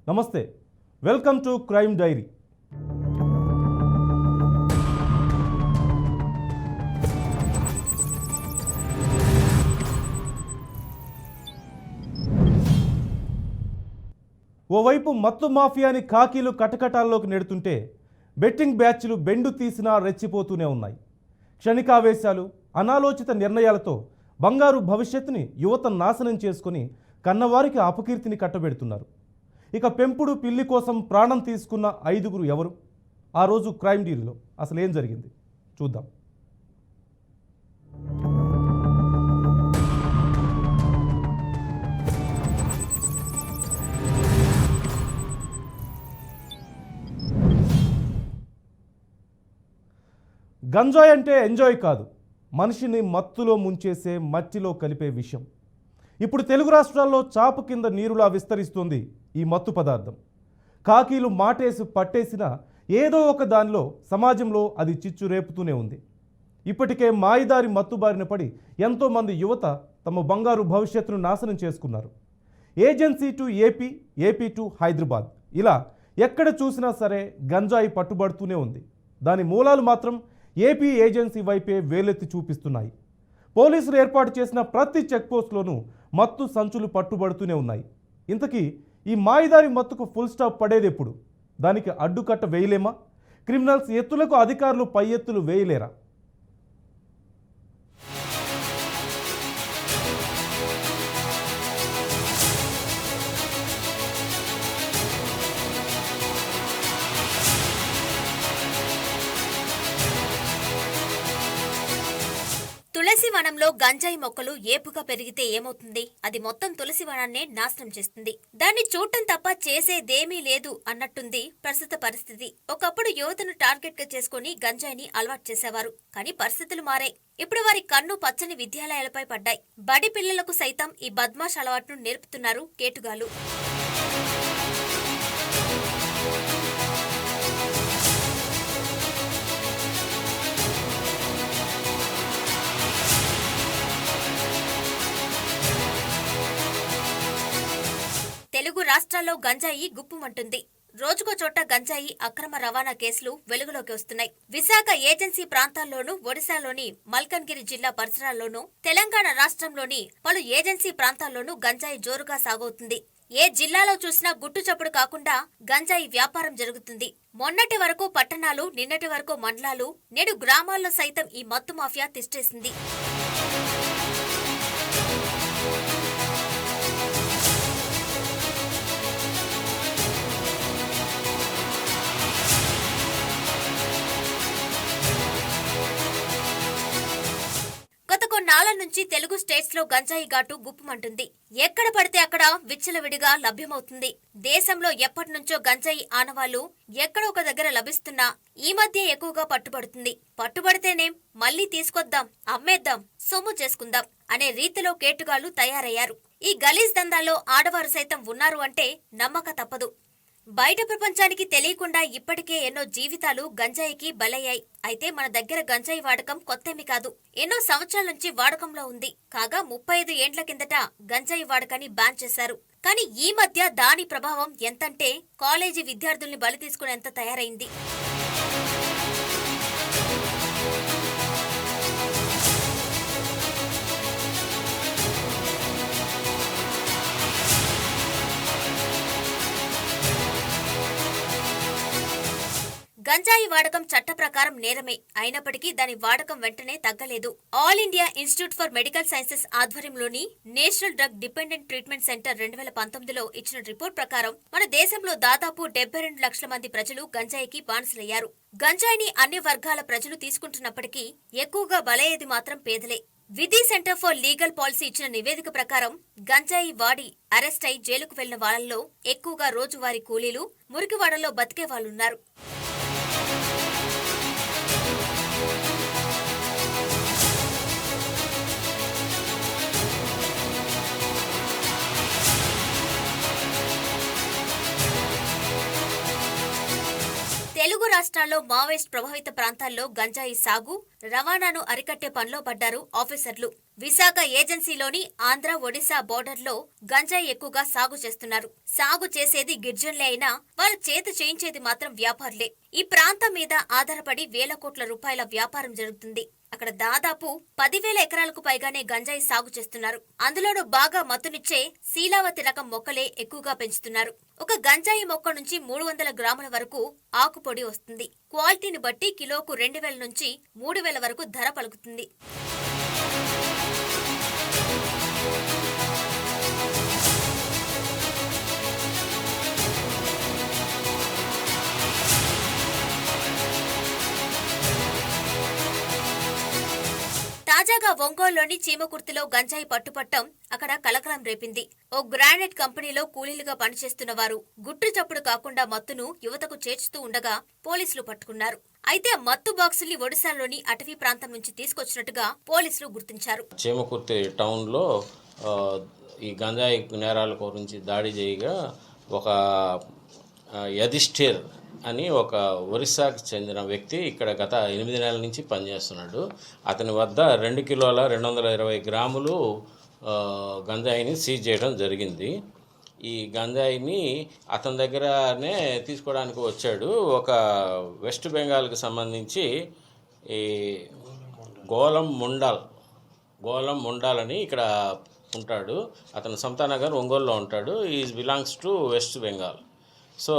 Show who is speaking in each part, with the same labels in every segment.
Speaker 1: నమస్తే, welcome to crime dairy. ఓవైపు మత్తు మాఫియాని కాకీలు కటకటాల్లోకి నెడుతుంటే బెట్టింగ్ బ్యాచ్లు బెండు తీసినా రెచ్చిపోతూనే ఉన్నాయి. క్షణికావేశాలు, అనాలోచిత నిర్ణయాలతో బంగారు భవిష్యత్తుని యువత నాశనం చేసుకుని కన్నవారికి అపకీర్తిని కట్టబెడుతున్నారు. ఇక పెంపుడు పిల్లి కోసం ప్రాణం తీసుకున్న 5గురు ఎవరు? ఆ రోజు క్రైమ్ డైరీలో అసలు ఏం జరిగింది చూద్దాం. గంజాయి అంటే ఎంజాయ్ కాదు, మనిషిని మత్తులో ముంచేసే, మట్టిలో కలిపే విషయం. ఇప్పుడు తెలుగు రాష్ట్రాల్లో చాపు కింద నీరులా విస్తరిస్తుంది ఈ మత్తు పదార్థం. కాకీలు మాటేసి పట్టేసినా ఏదో ఒక దానిలో సమాజంలో అది చిచ్చు రేపుతూనే ఉంది. ఇప్పటికే మాయిదారి మత్తు బారిన పడి ఎంతోమంది యువత తమ బంగారు భవిష్యత్తును నాశనం చేసుకున్నారు. Agency to AP, AP to Hyderabad, ఇలా ఎక్కడ చూసినా సరే గంజాయి పట్టుబడుతూనే ఉంది. దాని మూలాలు మాత్రం ఏపీ ఏజెన్సీ వైపే వేలెత్తి చూపిస్తున్నాయి. పోలీసులు ఏర్పాటు చేసిన ప్రతి చెక్పోస్ట్లోనూ మత్తు సంచులు పట్టుబడుతూనే ఉన్నాయి. ఇంతకీ ఈ మాయిదారి మత్తుకు ఫుల్ స్టాప్ పడేది ఎప్పుడు? దానికి అడ్డుకట్ట వేయలేమా? క్రిమినల్స్ ఎత్తులకు అధికారులు పై ఎత్తులు వేయలేరా?
Speaker 2: తులసి వనంలో గంజాయి మొక్కలు ఏపుగా పెరిగితే ఏమవుతుంది? అది మొత్తం తులసి వనాన్నే నాశనం చేస్తుంది. దాన్ని చూడటం తప్ప చేసేదేమీ లేదు అన్నట్టుంది ప్రస్తుత పరిస్థితి. ఒకప్పుడు యువతను టార్గెట్ గా చేసుకుని గంజాయిని అలవాటు చేసేవారు. కానీ పరిస్థితులు మారాయి. ఇప్పుడు వారి కన్ను పచ్చని విద్యాలయాలపై పడ్డాయి. బడి పిల్లలకు సైతం ఈ బద్మాష్ అలవాటును నేర్పుతున్నారు కేటుగాలు. తెలుగు రాష్ట్రాల్లో గంజాయి గుప్పుమంటుంది. రోజుకో చోట గంజాయి అక్రమ రవాణా కేసులు వెలుగులోకి వస్తున్నాయి. విశాఖ ఏజెన్సీ ప్రాంతాల్లోనూ, ఒడిశాలోని మల్కన్గిరి జిల్లా పరిసరాల్లోనూ, తెలంగాణ రాష్ట్రంలోని పలు ఏజెన్సీ ప్రాంతాల్లోనూ గంజాయి జోరుగా సాగవుతుంది. ఏ జిల్లాలో చూసినా గుట్టు చప్పుడు కాకుండా గంజాయి వ్యాపారం జరుగుతుంది. మొన్నటి వరకు పట్టణాలు, నిన్నటి వరకు మండలాలు, నేడు గ్రామాల్లో సైతం ఈ మత్తు మాఫియా తిష్టేసింది. గత కొన్నాళ్ల నుంచి తెలుగు స్టేట్స్ లో గంజాయి ఘాటు గుప్పుమంటుంది. ఎక్కడ పడితే అక్కడ విచ్చలవిడిగా లభ్యమవుతుంది. దేశంలో ఎప్పటి నుంచో గంజాయి ఆనవాళ్లు ఎక్కడో ఒక దగ్గర లభిస్తున్నా ఈ మధ్య ఎక్కువగా పట్టుబడుతుంది. పట్టుబడితేనేం, మళ్లీ తీసుకొద్దాం, అమ్మేద్దాం, సొమ్ము చేసుకుందాం అనే రీతిలో కేటుగాళ్లు తయారయ్యారు. ఈ గలీజ్ దందాలో ఆడవారు సైతం ఉన్నారు అంటే నమ్మక తప్పదు. బయట ప్రపంచానికి తెలియకుండా ఇప్పటికే ఎన్నో జీవితాలు గంజాయికి బలయ్యాయి. అయితే మన దగ్గర గంజాయి వాడకం కొత్తేమి కాదు, ఎన్నో సంవత్సరాల నుంచి వాడకంలో ఉంది. కాగా 35 ఏండ్ల కిందట గంజాయి వాడకాన్ని బ్యాన్ చేశారు. కానీ ఈ మధ్య దాని ప్రభావం ఎంతంటే కాలేజీ విద్యార్థుల్ని బలి తీసుకునేంత తయారైంది. గంజాయి వాడకం చట్ట ప్రకారం నేరమే అయినప్పటికీ దాని వాడకం వెంటనే తగ్గలేదు. All India Institute for Medical Sciences ఆధ్వర్యంలోని National Drug Dependent Treatment Centre 2019లో ఇచ్చిన రిపోర్ట్ ప్రకారం మన దేశంలో దాదాపు 72 లక్షల మంది ప్రజలు గంజాయికి బానిసలయ్యారు. గంజాయిని అన్ని వర్గాల ప్రజలు తీసుకుంటున్నప్పటికీ ఎక్కువగా బలయ్యేది మాత్రం పేదలే. విధి సెంటర్ ఫర్ లీగల్ పాలసీ ఇచ్చిన నివేదిక ప్రకారం గంజాయి వాడి అరెస్ట్ అయి జైలుకు వెళ్లిన వాళ్లలో ఎక్కువగా రోజువారీ కూలీలు, మురికివాడలో బతికే వాళ్లున్నారు. తెలుగు తెలుగు రాష్ట్రాల్లో మావోయిస్ట్ ప్రభావిత ప్రాంతాల్లో గంజాయి సాగు, రవాణాను అరికట్టే పనిలో పడ్డారు ఆఫీసర్లు. విశాఖ ఏజెన్సీలోని ఆంధ్ర ఒడిశా బోర్డర్లో గంజాయి ఎక్కువగా సాగు చేస్తున్నారు. సాగు చేసేది గిరిజనులే అయినా వాళ్ళు చేతి చేయించేది మాత్రం వ్యాపారులే. ఈ ప్రాంతం మీద ఆధారపడి వేల కోట్ల రూపాయల వ్యాపారం జరుగుతుంది. అక్కడ దాదాపు 10,000 ఎకరాలకు పైగానే గంజాయి సాగు చేస్తున్నారు. అందులోనూ బాగా మత్తునిచ్చే శీలావతి రకం మొక్కలే ఎక్కువగా పెంచుతున్నారు. ఒక గంజాయి మొక్క నుంచి 300 గ్రాముల వరకు ఆకుపొడి వస్తుంది. క్వాలిటీని బట్టి కిలోకు 2,000 నుంచి 3,000 వరకు ధర పలుకుతుంది. తాజాగా ఒంగోలులోని చీమకుర్తిలో గంజాయి పట్టుపట్టం అక్కడ కలకలం రేపింది. ఓ గ్రానైట్ కంపెనీలో కూలీలుగా పనిచేస్తున్న వారు గుట్టు చప్పుడు కాకుండా మత్తును యువతకు చేర్చుతూ ఉండగా పోలీసులు పట్టుకున్నారు. అయితే మత్తు బాక్సుల్ని ఒడిశాలోని అటవీ ప్రాంతం నుంచి తీసుకొచ్చినట్టుగా పోలీసులు గుర్తించారు.
Speaker 3: చీమకుర్తి టౌన్లో ఈ గంజాయి నేరాల గురించి దాడి చేయగా ఒక యధిష్ఠిర్ అని ఒక ఒరిస్సాకు చెందిన వ్యక్తి ఇక్కడ గత 8 నెలల నుంచి పనిచేస్తున్నాడు. అతని వద్ద 2 కిలోల 220 గ్రాములు గంజాయిని సీజ్ చేయడం జరిగింది. ఈ గంజాయిని అతని దగ్గరనే తీసుకోవడానికి వచ్చాడు. ఒక వెస్ట్ బెంగాల్కి సంబంధించి ఈ గోలం ముండాల్ అని ఇక్కడ ఉంటాడు. అతను సమతానగర్ ఒంగోలులో ఉంటాడు. Is belongs to west Bengal. So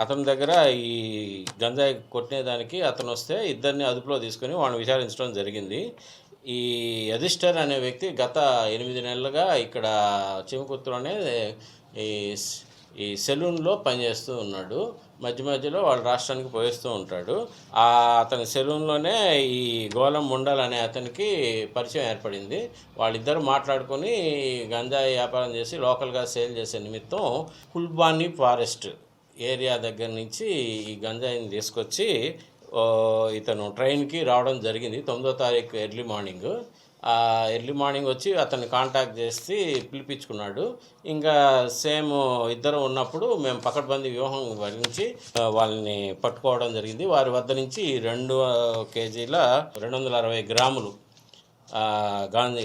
Speaker 3: అతని దగ్గర ఈ గంజాయి కొట్టేదానికి అతను వస్తే ఇద్దరిని అదుపులో తీసుకొని వాళ్ళని విచారించడం జరిగింది. ఈ యధిష్ఠర్ అనే వ్యక్తి గత 8 నెలలుగా ఇక్కడ చీమకుర్తిలోనే ఈ సెలూన్లో పనిచేస్తూ ఉన్నాడు. మధ్య మధ్యలో వాళ్ళ రాష్ట్రానికి పోయేస్తూ ఉంటాడు. అతని సెలూన్లోనే ఈ గోలం ముండల్ అనే అతనికి పరిచయం ఏర్పడింది. వాళ్ళిద్దరు మాట్లాడుకొని గంజాయి వ్యాపారం చేసి లోకల్గా సేల్ చేసే నిమిత్తం కుల్బానీ ఫారెస్ట్ ఏరియా దగ్గర నుంచి ఈ గంజాయిని తీసుకొచ్చి ఇతను ట్రైన్కి రావడం జరిగింది. 9వ తారీఖు ఎర్లీ మార్నింగ్ వచ్చి అతన్ని కాంటాక్ట్ చేసి పిలిపించుకున్నాడు. ఇంకా సేమ్ ఇద్దరు ఉన్నప్పుడు మేము పకడ్బందీ వ్యూహం వరించి వాళ్ళని పట్టుకోవడం జరిగింది. వారి వద్ద నుంచి 2 కేజీల 260 గ్రాములు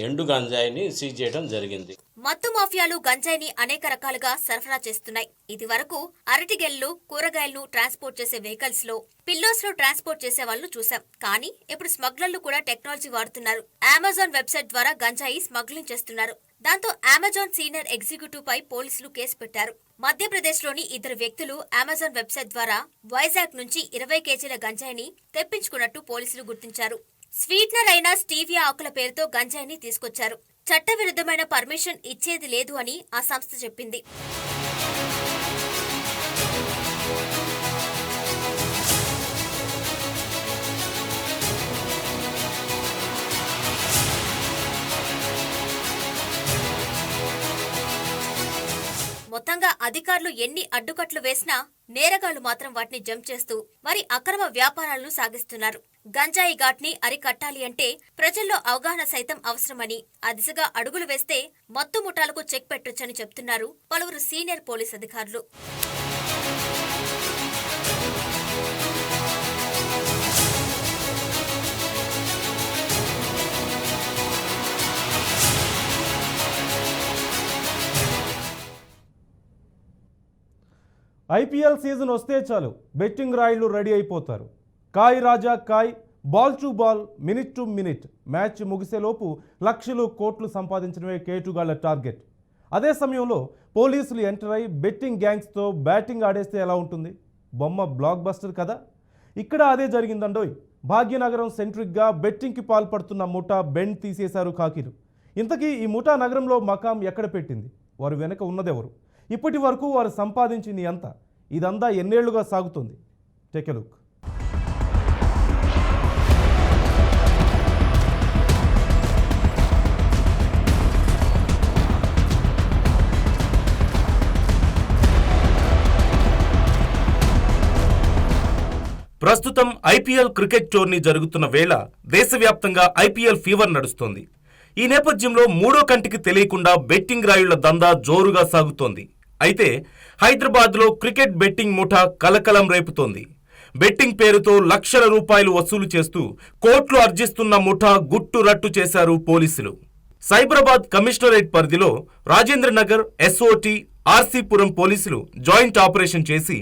Speaker 3: ఎండు గంజాయిని సీజ్ చేయడం జరిగింది.
Speaker 2: మత్తు మాఫియాలు గంజాయిని అనేక రకాలుగా సరఫరా చేస్తున్నాయి. ఇది వరకు అరటిగెల్లు, కూరగాయలను ట్రాన్స్పోర్ట్ చేసే వెహికల్స్ లో, పిల్లోస్ లో ట్రాన్స్పోర్ట్ చేసే వాళ్ళను చూసాం. కానీ ఇప్పుడు స్మగ్లర్లు కూడా టెక్నాలజీ వాడుతున్నారు. అమెజాన్ వెబ్సైట్ ద్వారా గంజాయి స్మగ్లింగ్ చేస్తున్నారు. దాంతో అమెజాన్ సీనియర్ ఎగ్జిక్యూటివ్ పై పోలీసులు కేసు పెట్టారు. మధ్యప్రదేశ్ లోని 2 వ్యక్తులు అమెజాన్ వెబ్సైట్ ద్వారా వైజాగ్ నుంచి 20 కేజీల గంజాయిని తెప్పించుకున్నట్టు పోలీసులు గుర్తించారు. స్వీట్నర్ అయిన స్టీవియా ఆకుల పేరుతో గంజాయిని తీసుకొచ్చారు. చట్టవిరుద్ధమైన పర్మిషన్ ఇచ్చేది లేదు అని ఆ సంస్థ చెప్పింది. మొత్తంగా అధికారులు ఎన్ని అడ్డుకట్లు వేసినా నేరగాళ్లు మాత్రం వాటిని జంప్ చేస్తూ మరి అక్రమ వ్యాపారాలను సాగిస్తున్నారు. గంజాయి ఘాట్ని అరికట్టాలి అంటే ప్రజల్లో అవగాహన సైతం అవసరమని, ఆ దిశగా అడుగులు వేస్తే మత్తు ముఠాలకు చెక్ పెట్టొచ్చని చెప్తున్నారు పలువురు సీనియర్ పోలీస్ అధికారులు.
Speaker 1: ఐపీఎల్ సీజన్ వస్తే చాలు బెట్టింగ్ రాయిలు రెడీ అయిపోతారు. కాయ్ రాజా కాయ్, ball to ball, minute to minute, match ముగిసేలోపు లక్షలు కోట్లు సంపాదించడమే కేటుగాళ్ల టార్గెట్. అదే సమయంలో పోలీసులు ఎంటర్ అయి బెట్టింగ్ గ్యాంగ్స్తో బ్యాటింగ్ ఆడేస్తే ఎలా ఉంటుంది? బొమ్మ బ్లాక్ బస్టర్ కదా. ఇక్కడ అదే జరిగిందండోయ్. భాగ్యనగరం సెంట్రిక్గా బెట్టింగ్కి పాల్పడుతున్న ముఠా బెండ్ తీసేశారు ఖాకీలు. ఇంతకీ ఈ ముఠా నగరంలో మకాం ఎక్కడ పెట్టింది? వారు వెనక ఉన్నదెవరు? ఇప్పటి వరకు వారు సంపాదించింది ఎంత? ఇదంతా ఎన్నేళ్లుగా సాగుతుంది? Take a look. ప్రస్తుతం ఐపీఎల్ క్రికెట్ టోర్నీ జరుగుతున్న వేళ దేశవ్యాప్తంగా ఐపీఎల్ ఫీవర్ నడుస్తోంది. ఈ నేపథ్యంలో మూడో కంటికి తెలియకుండా బెట్టింగ్ రాయుళ్ల దందా జోరుగా సాగుతోంది. అయితే హైదరాబాద్లో క్రికెట్ బెట్టింగ్ ముఠా కలకలం రేపుతోంది. బెట్టింగ్ పేరుతో లక్షల రూపాయలు వసూలు చేస్తూ కోట్లు ఆర్జిస్తున్న ముఠా గుట్టు రట్టు చేశారు పోలీసులు. సైబరాబాద్ కమిషనరేట్ పరిధిలో రాజేంద్రనగర్, ఎస్ఓటి, ఆర్సీపురం పోలీసులు జాయింట్ ఆపరేషన్ చేసి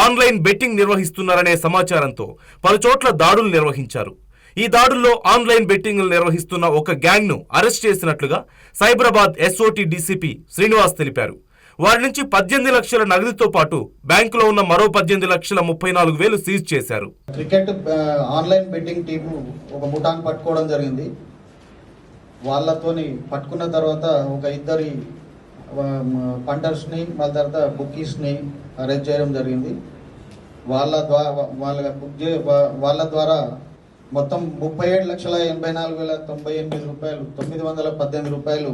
Speaker 1: ఆన్లైన్ బెట్టింగ్ నిర్వహిస్తున్నారనే సమాచారంతో పలుచోట్ల దాడులు నిర్వహించారు. ఈ దాడుల్లో ఆన్లైన్ బెట్టింగ్లు నిర్వహిస్తున్న ఒక గ్యాంగ్ను అరెస్ట్ చేసినట్లుగా సైబరాబాద్ ఎస్ఓటి డీసీపీ శ్రీనివాస్ తెలిపారు. వారి నుంచి 18 లక్షల నగదుతో పాటు బ్యాంకులో ఉన్న మరో 18,34,000 సీజ్ చేశారు.
Speaker 4: క్రికెట్ ఆన్లైన్ బెట్టింగ్ టీము ఒక ముఠాను పట్టుకోవడం జరిగింది. వాళ్ళతోని పట్టుకున్న తర్వాత ఒక ఇద్దరి పంటర్స్ని మళ్ళీ తర్వాత బుక్కీస్ని అరెస్ట్ చేయడం జరిగింది. వాళ్ళ ద్వారా మొత్తం 37,84,098 రూపాయలు, 918 రూపాయలు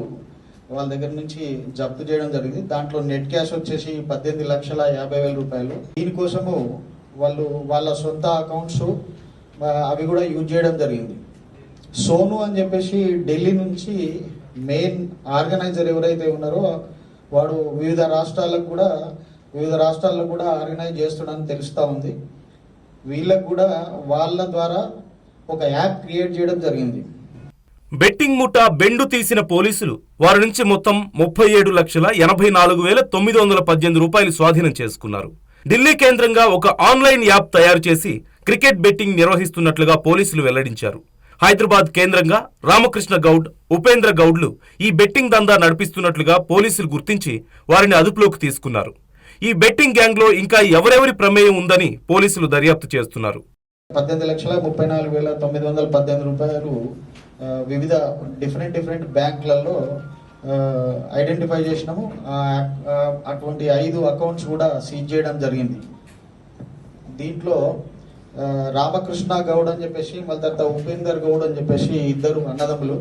Speaker 4: వాళ్ళ దగ్గర నుంచి జప్తు చేయడం జరిగింది. దాంట్లో నెట్ క్యాష్ వచ్చేసి 18,50,000 రూపాయలు. దీనికోసము వాళ్ళు వాళ్ళ సొంత అకౌంట్స్ అవి కూడా యూజ్ చేయడం జరిగింది. సోను అని చెప్పేసి ఢిల్లీ నుంచి మెయిన్ ఆర్గనైజర్ ఎవరైతే ఉన్నారో వాడు వివిధ రాష్ట్రాల్లో కూడా ఆర్గనైజ్ చేస్తున్నాడని తెలుస్తూ ఉంది. వీళ్ళకు కూడా వాళ్ళ ద్వారా ఒక యాప్ క్రియేట్ చేయడం జరిగింది.
Speaker 1: బెట్టింగ్ ముఠా బెండు తీసిన పోలీసులు వారి నుంచి మొత్తం 37,84,918 రూపాయలు స్వాధీనం చేసుకున్నారు. ఢిల్లీ కేంద్రంగా ఒక ఆన్లైన్ యాప్ తయారు చేసి క్రికెట్ బెట్టింగ్ నిర్వహిస్తున్నట్లుగా పోలీసులు వెల్లడించారు. హైదరాబాద్ కేంద్రంగా రామకృష్ణ గౌడ్, ఉపేంద్ర గౌడ్లు ఈ బెట్టింగ్ దందా నడిపిస్తున్నట్లుగా పోలీసులు గుర్తించి వారిని అదుపులోకి తీసుకున్నారు. ఈ బెట్టింగ్ గ్యాంగ్లో ఇంకా ఎవరెవరి ప్రమేయం ఉందని పోలీసులు దర్యాప్తు చేస్తున్నారు.
Speaker 4: 18,34,918 రూపాయలు వివిధ డిఫరెంట్ బ్యాంకులలో ఐడెంటిఫై చేసినాము. అటువంటి 5 అకౌంట్స్ కూడా సీజ్ చేయడం జరిగింది. దీంట్లో రామకృష్ణ గౌడ్ అని చెప్పేసి మళ్ళీ తర్వాత ఉపేందర్ గౌడ్ అని చెప్పేసి ఇద్దరు అన్నదమ్ములు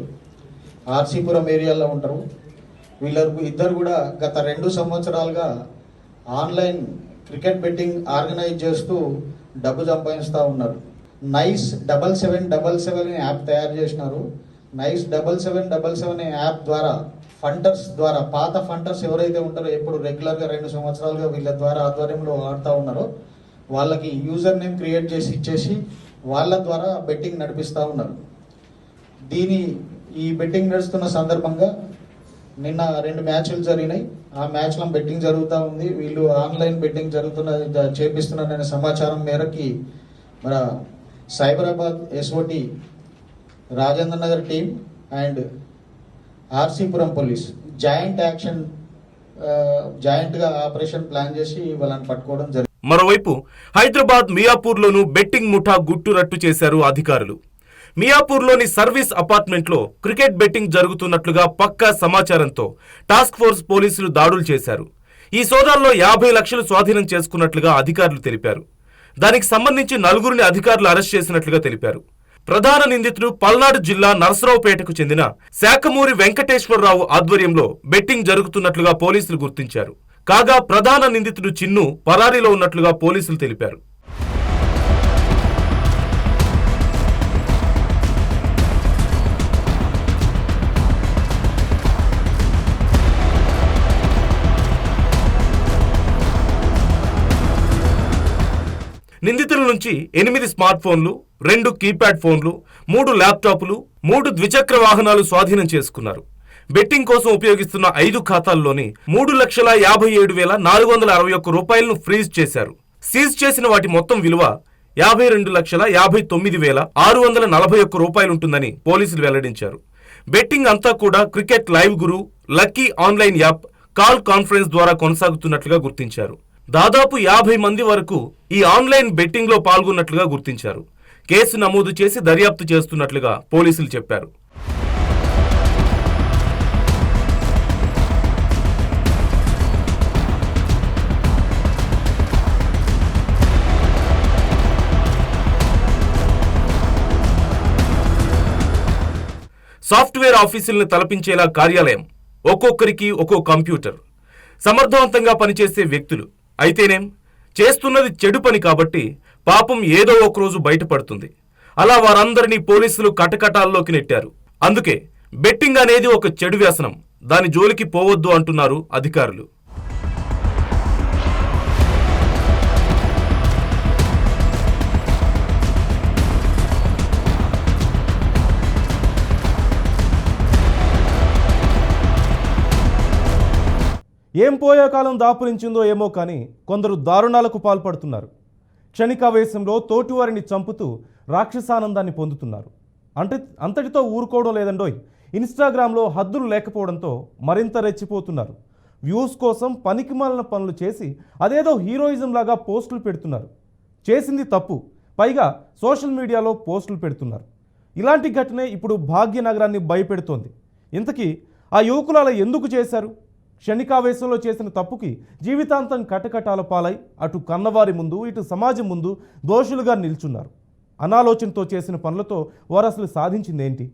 Speaker 4: ఆర్సీపురం ఏరియాలో ఉంటారు. ఇద్దరు కూడా గత 2 సంవత్సరాలుగా ఆన్లైన్ క్రికెట్ బెట్టింగ్ ఆర్గనైజ్ చేస్తూ డబ్బు సంపాదిస్తూ ఉన్నారు. నైస్ 7777 అనే యాప్ తయారు చేసినారు. నైస్ 7777 అనే యాప్ ద్వారా ఫంటర్స్ ద్వారా పాత ఫంటర్స్ ఎవరైతే ఉంటారో ఎప్పుడు రెగ్యులర్గా 2 సంవత్సరాలుగా వీళ్ళ ద్వారా ఆధ్వర్యంలో ఆడుతూ ఉన్నారో వాళ్ళకి యూజర్ నేమ్ క్రియేట్ చేసి ఇచ్చేసి వాళ్ళ ద్వారా బెట్టింగ్ నడిపిస్తూ ఉన్నారు. ఈ బెట్టింగ్ నడుస్తున్న సందర్భంగా నిన్న 2 మ్యాచ్లు జరిగినాయి. ఆ మ్యాచ్లో బెట్టింగ్ జరుగుతూ ఉంది. వీళ్ళు ఆన్లైన్ బెట్టింగ్ చేపిస్తున్నారనే సమాచారం మేరకి మన Cyberabad SOT Rajendra Nagar team and RC Puram police జాయింట్గా ఆపరేషన్ ప్లాన్ చేసి వాళ్ళని పట్టుకోవడం జరిగింది.
Speaker 1: మరోవైపు హైదరాబాద్ మియాపూర్లోనూ బెట్టింగ్ ముఠా గుట్టురట్టు చేశారు అధికారులు. మియాపూర్లోని సర్వీస్ అపార్ట్మెంట్లో క్రికెట్ బెట్టింగ్ జరుగుతున్నట్లుగా పక్కా సమాచారంతో టాస్క్ ఫోర్స్ పోలీసులు దాడులు చేశారు. ఈ సోదాల్లో 50 లక్షలు స్వాధీనం చేసుకున్నట్లుగా అధికారులు తెలిపారు. దానికి సంబంధించి 4గురిని అధికారులు అరెస్ట్ చేసినట్లుగా తెలిపారు. ప్రధాన నిందితుడు పల్నాడు జిల్లా నరసరావుపేటకు చెందిన శాఖమూరి వెంకటేశ్వరరావు ఆధ్వర్యంలో బెట్టింగ్ జరుగుతున్నట్లుగా పోలీసులు గుర్తించారు. కాగా ప్రధాన నిందితుడు చిన్ను పరారీలో ఉన్నట్లుగా పోలీసులు తెలిపారు. నిందితుల నుంచి 8 స్మార్ట్ ఫోన్లు, 2 కీప్యాడ్ ఫోన్లు, 3 ల్యాప్టాప్లు, 3 ద్విచక్ర వాహనాలు స్వాధీనం చేసుకున్నారు. బెట్టింగ్ కోసం ఉపయోగిస్తున్న 5 ఖాతాల్లోని 3,57,461 రూపాయలను ఫ్రీజ్ చేశారు. సీజ్ చేసిన వాటి మొత్తం విలువ 52,59,641 రూపాయలుంటుందని పోలీసులు వెల్లడించారు. బెట్టింగ్ అంతా కూడా cricket live guru, lucky online app, call conference ద్వారా కొనసాగుతున్నట్లుగా గుర్తించారు. దాదాపు 50 మంది వరకు ఈ ఆన్లైన్ బెట్టింగ్లో పాల్గొన్నట్లుగా గుర్తించారు. కేసు నమోదు చేసి దర్యాప్తు చేస్తున్నట్లుగా పోలీసులు చెప్పారు. సాఫ్ట్వేర్ ఆఫీసుల్ని తలపించేలా కార్యాలయం, ఒక్కొక్కరికి ఒక్కో కంప్యూటర్, సమర్థవంతంగా పనిచేసే వ్యక్తులు. అయితేనేం చేస్తున్నది చెడు పని కాబట్టి పాపం ఏదో ఒకరోజు బయటపడుతుంది. అలా వారందరినీ పోలీసులు కటకటాల్లోకి నెట్టారు. అందుకే బెట్టింగ్ అనేది ఒక చెడు వ్యసనం, దాని జోలికి పోవద్దు అంటున్నారు అధికారులు. ఏం పోయే కాలం దాపురించిందో ఏమో కానీ కొందరు దారుణాలకు పాల్పడుతున్నారు. క్షణికావేశంలో తోటివారిని చంపుతూ రాక్షసానందాన్ని పొందుతున్నారు. అంతటితో ఊరుకోవడం లేదండోయ్. ఇన్స్టాగ్రామ్లో హద్దులు లేకపోవడంతో మరింత రెచ్చిపోతున్నారు. వ్యూస్ కోసం పనికిమాలిన పనులు చేసి అదేదో హీరోయిజం లాగా పోస్టులు పెడుతున్నారు. చేసింది తప్పు, పైగా సోషల్ మీడియాలో పోస్టులు పెడుతున్నారు. ఇలాంటి ఘటనే ఇప్పుడు భాగ్యనగరాన్ని భయపెడుతోంది. ఇంతకీ ఆ యువకులు అలా ఎందుకు చేశారు? క్షణికావేశంలో చేసిన తప్పుకి జీవితాంతం కటకటాల పాలై అటు కన్నవారి ముందు ఇటు సమాజం ముందు దోషులుగా నిల్చున్నారు. అనాలోచనతో చేసిన పనులతో వారు అసలు సాధించిందేంటి?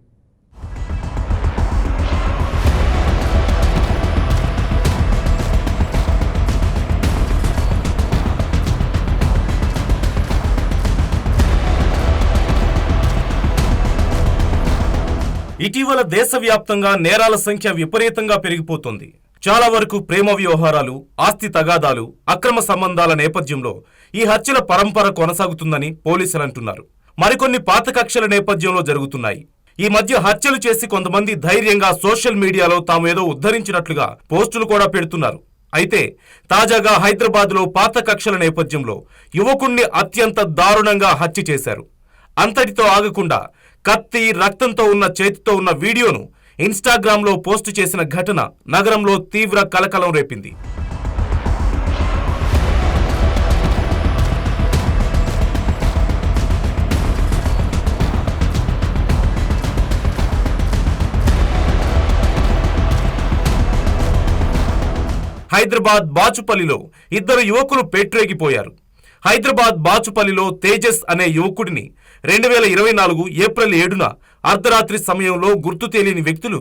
Speaker 5: ఇటీవల దేశవ్యాప్తంగా నేరాల సంఖ్య విపరీతంగా పెరిగిపోతుంది. చాలా వరకు ప్రేమ వ్యవహారాలు, ఆస్తి తగాదాలు, అక్రమ సంబంధాల నేపథ్యంలో ఈ హత్యల పరంపర కొనసాగుతుందని పోలీసులు అంటున్నారు. మరికొన్ని పాత కక్షల నేపథ్యంలో జరుగుతున్నాయి. ఈ మధ్య హత్యలు చేసి కొంతమంది ధైర్యంగా సోషల్ మీడియాలో తాము ఏదో ఉద్ధరించినట్లుగా పోస్టులు కూడా పెడుతున్నారు. అయితే తాజాగా హైదరాబాద్లో పాత కక్షల నేపథ్యంలో యువకుణ్ణి అత్యంత దారుణంగా హత్య చేశారు. అంతటితో ఆగకుండా కత్తి, రక్తంతో ఉన్న చేతితో ఉన్న వీడియోను ఇన్స్టాగ్రామ్లో పోస్టు చేసిన ఘటన నగరంలో తీవ్ర కలకలం రేపింది. హైదరాబాద్ బాచుపల్లిలో ఇద్దరు యువకులు పేట్రేగిపోయారు. హైదరాబాద్ బాచుపల్లిలో తేజస్ అనే యువకుడిని 2024 ఏప్రిల్ 7న అర్ధరాత్రి సమయంలో గుర్తు తెలియని వ్యక్తులు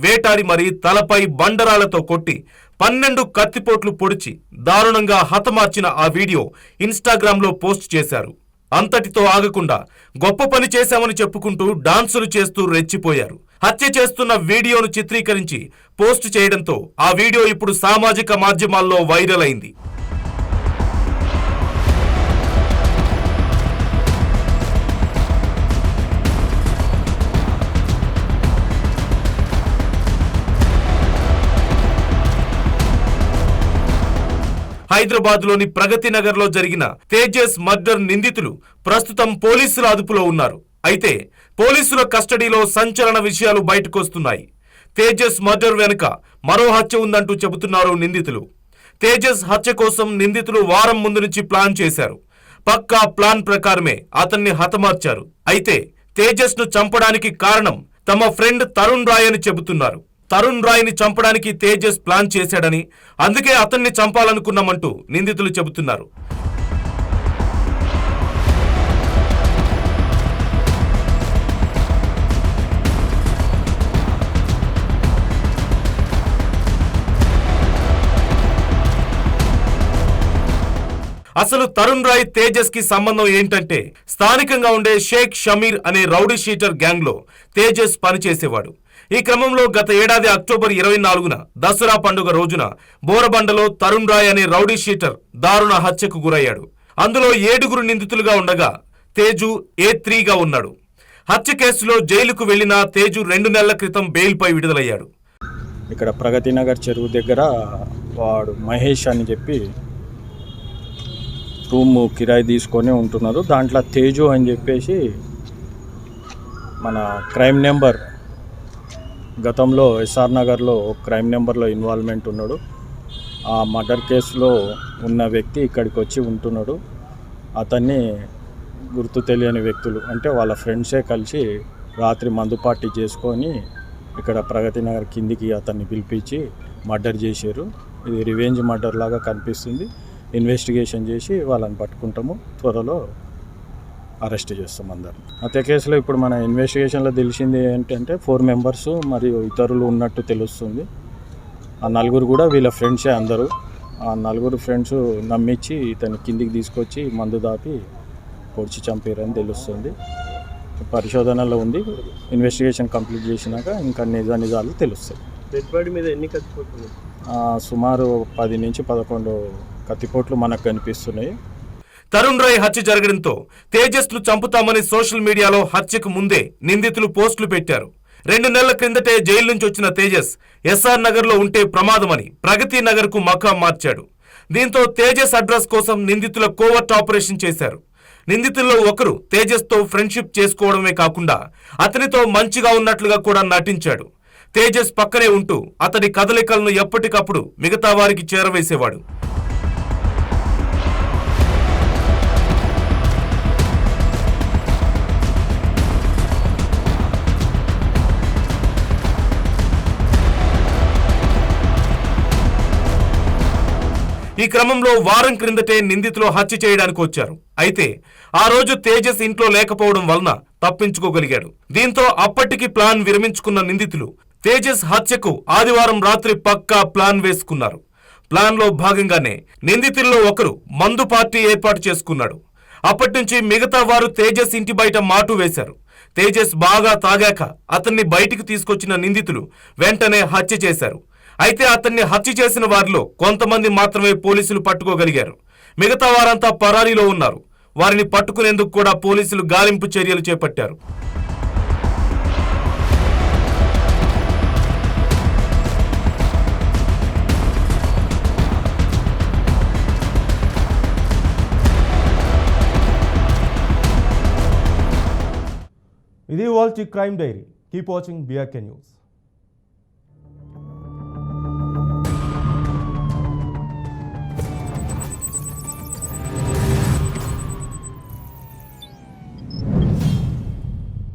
Speaker 5: వేటాడి మరీ తలపై బండరాలతో కొట్టి 12 కత్తిపోట్లు పొడిచి దారుణంగా హతమార్చిన ఆ వీడియో ఇన్స్టాగ్రామ్లో పోస్ట్ చేశారు. అంతటితో ఆగకుండా గొప్ప పని చేశామని చెప్పుకుంటూ డాన్సులు చేస్తూ రెచ్చిపోయారు. హత్య చేస్తున్న వీడియోను చిత్రీకరించి పోస్ట్ చేయడంతో ఆ వీడియో ఇప్పుడు సామాజిక మాధ్యమాల్లో వైరల్ అయింది. హైదరాబాద్లోని ప్రగతి నగర్లో జరిగిన తేజస్ మర్డర్ నిందితులు ప్రస్తుతం పోలీసుల అదుపులో ఉన్నారు. అయితే పోలీసుల కస్టడీలో సంచలన విషయాలు బయటకొస్తున్నాయి. తేజస్ మర్డర్ వెనుక మరో హత్య ఉందంటూ చెబుతున్నారు నిందితులు. తేజస్ హత్య కోసం నిందితులు వారం ముందు నుంచి ప్లాన్ చేశారు. పక్కా ప్లాన్ ప్రకారమే అతన్ని హతమార్చారు. అయితే తేజస్ ను చంపడానికి కారణం తమ ఫ్రెండ్ తరుణ్ రాయ్ అని చెబుతున్నారు. తరుణ్ రాయ్ని చంపడానికి తేజస్ ప్లాన్ చేశాడని, అందుకే అతన్ని చంపాలనుకున్నామంటూ నిందితులు చెబుతున్నారు. అసలు తరుణ్ రాయ్ తేజస్ కి సంబంధం ఏంటంటే, స్థానికంగా ఉండే షేక్ షమీర్ అనే రౌడీ షీటర్ గ్యాంగ్ లో తేజస్ పనిచేసేవాడు. ఈ క్రమంలో గత ఏడాది అక్టోబర్ 24న దసరా పండుగ రోజున బోరబండలో తరుణ్ రాయ్ అనే రౌడీ షీటర్ దారుణ హత్యకు గురయ్యాడు. అందులో 7 నిందితులుగా ఉండగా తేజు A3గా ఉన్నాడు. హత్య కేసులో జైలుకు వెళ్లిన తేజు 2 నెలల క్రితం బెయిల్పై విడుదలయ్యాడు.
Speaker 6: ఇక్కడ ప్రగతి నగర్ చెరువు దగ్గర వాడు మహేష్ అని చెప్పి రూమ్ కిరాయి తీసుకొని ఉంటున్నారు. దాంట్లో తేజు అని చెప్పేసి మన క్రైమ్ నెంబర్ గతంలో ఎస్ఆర్ నగర్లో క్రైమ్ నెంబర్లో ఇన్వాల్వ్మెంట్ ఉన్నాడు. ఆ మర్డర్ కేసులో ఉన్న వ్యక్తి ఇక్కడికి వచ్చి ఉంటున్నాడు. అతన్ని గుర్తు తెలియని వ్యక్తులు అంటే వాళ్ళ ఫ్రెండ్సే కలిసి రాత్రి మందు పార్టీ చేసుకొని ఇక్కడ ప్రగతి నగర్ కిందికి అతన్ని పిలిపించి మర్డర్ చేశారు. ఇది రివెంజ్ మర్డర్ లాగా కనిపిస్తుంది. ఇన్వెస్టిగేషన్ చేసి వాళ్ళని పట్టుకుంటాము, త్వరలో అరెస్ట్ చేస్తాం అందరిని. హత్య కేసులో ఇప్పుడు మన ఇన్వెస్టిగేషన్లో తెలిసింది ఏంటంటే 4 మెంబర్స్ మరియు ఇతరులు ఉన్నట్టు తెలుస్తుంది. ఆ 4 కూడా వీళ్ళ ఫ్రెండ్సే అందరూ. ఆ 4 ఫ్రెండ్స్ నమ్మించి ఇతన్ని కిందికి తీసుకొచ్చి మందు దాపి పొడిచి చంపారని తెలుస్తుంది. పరిశోధనలో ఉంది. ఇన్వెస్టిగేషన్ కంప్లీట్ చేసినాక ఇంకా నిజాలు తెలుస్తాయి.
Speaker 7: డెడ్ బాడీ మీద ఎన్ని కత్తిపోట్లు?
Speaker 6: సుమారు 10 నుంచి 11 కత్తిపోట్లు మనకు కనిపిస్తున్నాయి.
Speaker 5: తరుణ్ రాయ్ హత్య జరగడంతో తేజస్ ను చంపుతామని సోషల్ మీడియాలో హత్యకు ముందే నిందితులు పోస్టులు పెట్టారు. 2 నెలల క్రిందటే జైలు నుంచి వచ్చిన తేజస్ ఎస్ఆర్ నగర్లో ఉంటే ప్రమాదమని ప్రగతి నగర్కు మకాం మార్చాడు. దీంతో తేజస్ అడ్రస్ కోసం నిందితుల కోవర్ట్ ఆపరేషన్ చేశారు. నిందితుల్లో ఒకరు తేజస్తో ఫ్రెండ్షిప్ చేసుకోవడమే కాకుండా అతనితో మంచిగా ఉన్నట్లుగా కూడా నటించాడు. తేజస్ పక్కనే ఉంటూ అతడి కదలికలను ఎప్పటికప్పుడు మిగతా వారికి చేరవేసేవాడు. ఈ క్రమంలో వారం క్రిందటే నిందితులు హత్య చేయడానికి వచ్చారు. అయితే ఆ రోజు తేజస్ ఇంట్లో లేకపోవడం వలన తప్పించుకోగలిగాడు. దీంతో అప్పటికి ప్లాన్ విరమించుకున్న నిందితులు తేజస్ హత్యకు ఆదివారం రాత్రి పక్కా ప్లాన్ వేసుకున్నారు. ప్లాన్లో భాగంగానే నిందితుల్లో ఒకరు మందు పార్టీ ఏర్పాటు చేసుకున్నాడు. అప్పటి నుంచి మిగతా వారు తేజస్ ఇంటి బయట మాటు వేశారు. తేజస్ బాగా తాగాక అతన్ని బయటికి తీసుకొచ్చిన నిందితులు వెంటనే హత్య చేశారు. అయితే అతన్ని హత్య చేసిన వారిలో కొంతమంది మాత్రమే పోలీసులు పట్టుకోగలిగారు. మిగతా వారంతా పరారీలో ఉన్నారు. వారిని పట్టుకునేందుకు కూడా పోలీసులు గాలింపు చర్యలు చేపట్టారు.
Speaker 1: ఇది వాల్చి crime diary. Keep watching BRK news.